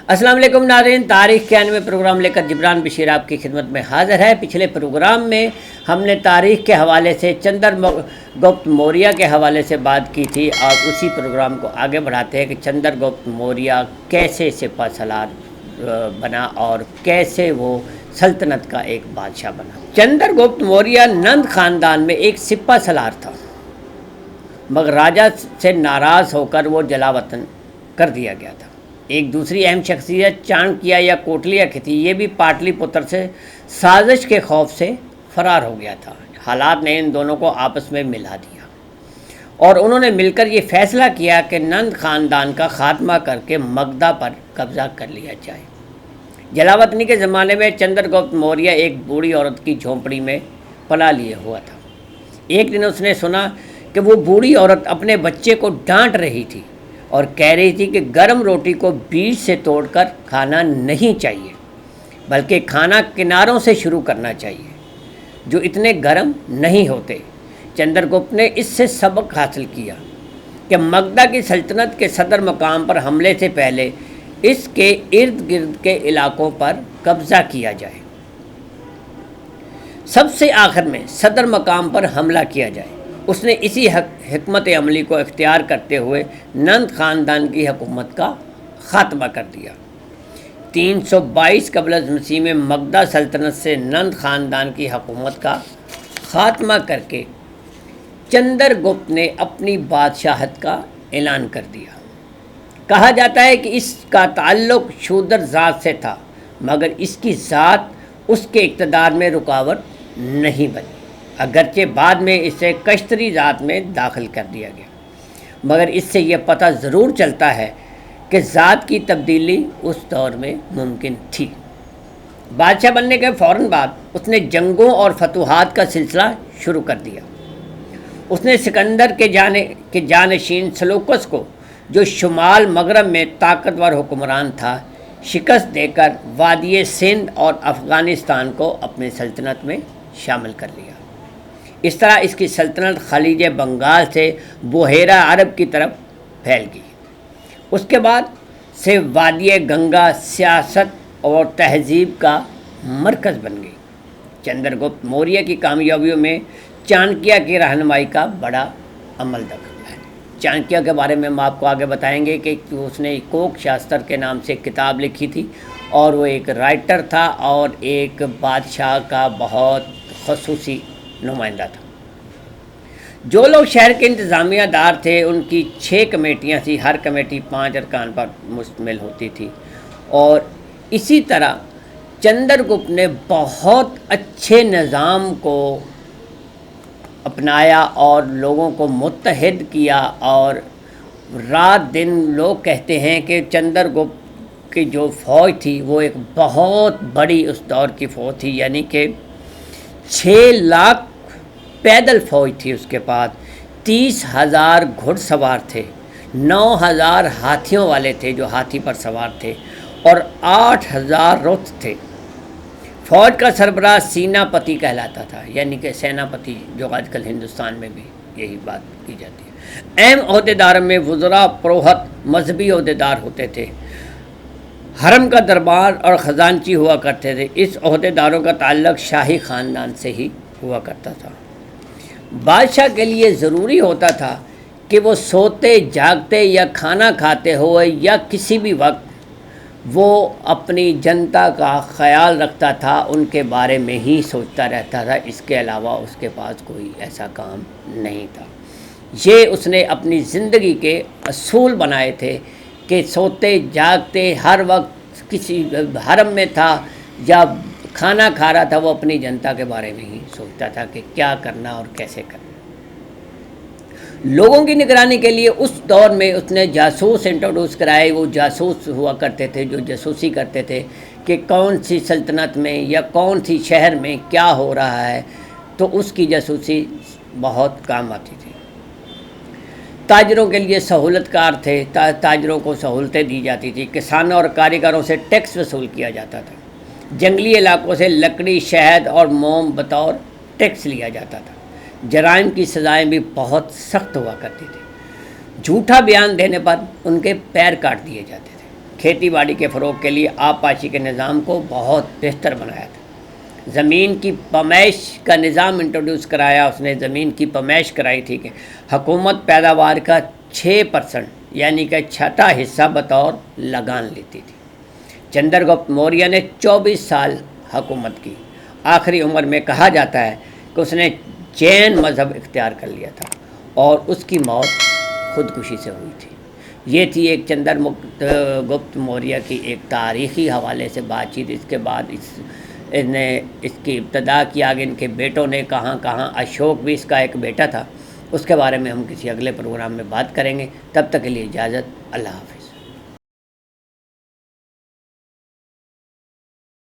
السلام علیکم ناظرین، تاریخ کے 90 پروگرام لے کر جبران بشیر آپ کی خدمت میں حاضر ہے۔ پچھلے پروگرام میں ہم نے تاریخ کے حوالے سے چندر گپت موریہ کے حوالے سے بات کی تھی، اور اسی پروگرام کو آگے بڑھاتے ہیں کہ چندر گپت موریہ کیسے سپہ سالار بنا اور کیسے وہ سلطنت کا ایک بادشاہ بنا۔ چندر گپت موریہ نند خاندان میں ایک سپہ سالار تھا، مگر راجہ سے ناراض ہو کر وہ جلا وطن کر دیا گیا تھا۔ ایک دوسری اہم شخصیت چانکیہ یا کوٹلیہ کی تھی، یہ بھی پاٹلی پتر سے سازش کے خوف سے فرار ہو گیا تھا۔ حالات نے ان دونوں کو آپس میں ملا دیا اور انہوں نے مل کر یہ فیصلہ کیا کہ نند خاندان کا خاتمہ کر کے مگدھا پر قبضہ کر لیا جائے۔ جلاوطنی کے زمانے میں چندر گپت موریہ ایک بوڑھی عورت کی جھونپڑی میں پلا لیے ہوا تھا۔ ایک دن اس نے سنا کہ وہ بوڑھی عورت اپنے بچے کو ڈانٹ رہی تھی اور کہہ رہی تھی کہ گرم روٹی کو بیچ سے توڑ کر کھانا نہیں چاہیے، بلکہ کھانا کناروں سے شروع کرنا چاہیے جو اتنے گرم نہیں ہوتے۔ چندر گپت نے اس سے سبق حاصل کیا کہ مگدھا کی سلطنت کے صدر مقام پر حملے سے پہلے اس کے ارد گرد کے علاقوں پر قبضہ کیا جائے، سب سے آخر میں صدر مقام پر حملہ کیا جائے۔ اس نے اسی حکمت عملی کو اختیار کرتے ہوئے نند خاندان کی حکومت کا خاتمہ کر دیا۔ 322 قبل از مسیح میں مگدھا سلطنت سے نند خاندان کی حکومت کا خاتمہ کر کے چندر گپت نے اپنی بادشاہت کا اعلان کر دیا۔ کہا جاتا ہے کہ اس کا تعلق شودر ذات سے تھا، مگر اس کی ذات اس کے اقتدار میں رکاوٹ نہیں بنی، اگرچہ بعد میں اسے کشتری ذات میں داخل کر دیا گیا، مگر اس سے یہ پتہ ضرور چلتا ہے کہ ذات کی تبدیلی اس دور میں ممکن تھی۔ بادشاہ بننے کے فوراً بعد اس نے جنگوں اور فتوحات کا سلسلہ شروع کر دیا۔ اس نے سکندر کے جانشین سلوکس کو، جو شمال مغرب میں طاقتور حکمران تھا، شکست دے کر وادی سندھ اور افغانستان کو اپنے سلطنت میں شامل کر لیا۔ اس طرح اس کی سلطنت خلیج بنگال سے بحیرہ عرب کی طرف پھیل گئی۔ اس کے بعد سے وادی گنگا سیاست اور تہذیب کا مرکز بن گئی۔ چندر گپت موریہ کی کامیابیوں میں چانکیہ کی رہنمائی کا بڑا عمل دخل ہے۔ چانکیہ کے بارے میں ہم آپ کو آگے بتائیں گے کہ اس نے کوک شاستر کے نام سے کتاب لکھی تھی، اور وہ ایک رائٹر تھا اور ایک بادشاہ کا بہت خصوصی نمائندہ تھا۔ جو لوگ شہر کے انتظامیہ دار تھے ان کی 6 کمیٹیاں تھیں، ہر کمیٹی 5 ارکان پر مشتمل ہوتی تھی، اور اسی طرح چندر گپت نے بہت اچھے نظام کو اپنایا اور لوگوں کو متحد کیا، اور رات دن لوگ کہتے ہیں کہ چندر گپت کی جو فوج تھی وہ ایک بہت بڑی اس دور کی فوج تھی، یعنی کہ 6 لاکھ پیدل فوج تھی اس کے پاس، 30,000 گھڑ سوار تھے، 9,000 ہاتھیوں والے تھے جو ہاتھی پر سوار تھے، اور 8,000 رتھ تھے۔ فوج کا سربراہ سیناپتی کہلاتا تھا، یعنی کہ سیناپتی، جو آج کل ہندوستان میں بھی یہی بات کی جاتی ہے۔ اہم عہدیداروں میں وزراء، پروہت، مذہبی عہدیدار ہوتے تھے۔ حرم کا دربار اور خزانچی ہوا کرتے تھے۔ اس عہدیداروں کا تعلق شاہی خاندان سے ہی ہوا کرتا تھا۔ بادشاہ کے لیے ضروری ہوتا تھا کہ وہ سوتے جاگتے یا کھانا کھاتے ہوئے یا کسی بھی وقت وہ اپنی جنتا کا خیال رکھتا تھا، ان کے بارے میں ہی سوچتا رہتا تھا، اس کے علاوہ اس کے پاس کوئی ایسا کام نہیں تھا۔ یہ اس نے اپنی زندگی کے اصول بنائے تھے کہ سوتے جاگتے ہر وقت کسی حرم میں تھا یا کھانا کھا رہا تھا، وہ اپنی جنتا کے بارے میں ہی سوچتا تھا کہ کیا کرنا اور کیسے کرنا۔ لوگوں کی نگرانی کے لیے اس دور میں اس نے جاسوس انٹروڈیوس کرائے۔ وہ جاسوس ہوا کرتے تھے جو جاسوسی کرتے تھے کہ کون سی سلطنت میں یا کون سی شہر میں کیا ہو رہا ہے، تو اس کی جاسوسی بہت کام آتی تھی۔ تاجروں کے لیے سہولت کار تھے، تاجروں کو سہولتیں دی جاتی تھی، کسانوں اور کاریگروں سے ٹیکس وصول کیا جاتا تھا، جنگلی علاقوں سے لکڑی، شہد اور موم بطور ٹیکس لیا جاتا تھا۔ جرائم کی سزائیں بھی بہت سخت ہوا کرتی تھی۔ جھوٹا بیان دینے پر ان کے پیر کاٹ دیے جاتے تھے۔ کھیتی باڑی کے فروغ کے لیے آبپاشی کے نظام کو بہت بہتر بنایا تھا۔ زمین کی پمائش کا نظام انٹروڈیوس کرایا اس نے، زمین کی پمائش کرائی تھی کہ حکومت پیداوار کا 6% یعنی کہ چھٹا حصہ بطور لگان لیتی تھی۔ چندر گپت موریہ نے 24 سال حکومت کی۔ آخری عمر میں کہا جاتا ہے کہ اس نے جین مذہب اختیار کر لیا تھا اور اس کی موت خودکشی سے ہوئی تھی۔ یہ تھی ایک چندر گپت موریہ کی ایک تاریخی حوالے سے بات چیت۔ اس کے بعد اس کی ابتدا کی آگے ان کے بیٹوں نے کہاں اشوک بھی اس کا ایک بیٹا تھا، اس کے بارے میں ہم کسی اگلے پروگرام میں بات کریں گے۔ تب تک کے لیے اجازت، اللہ حافظ۔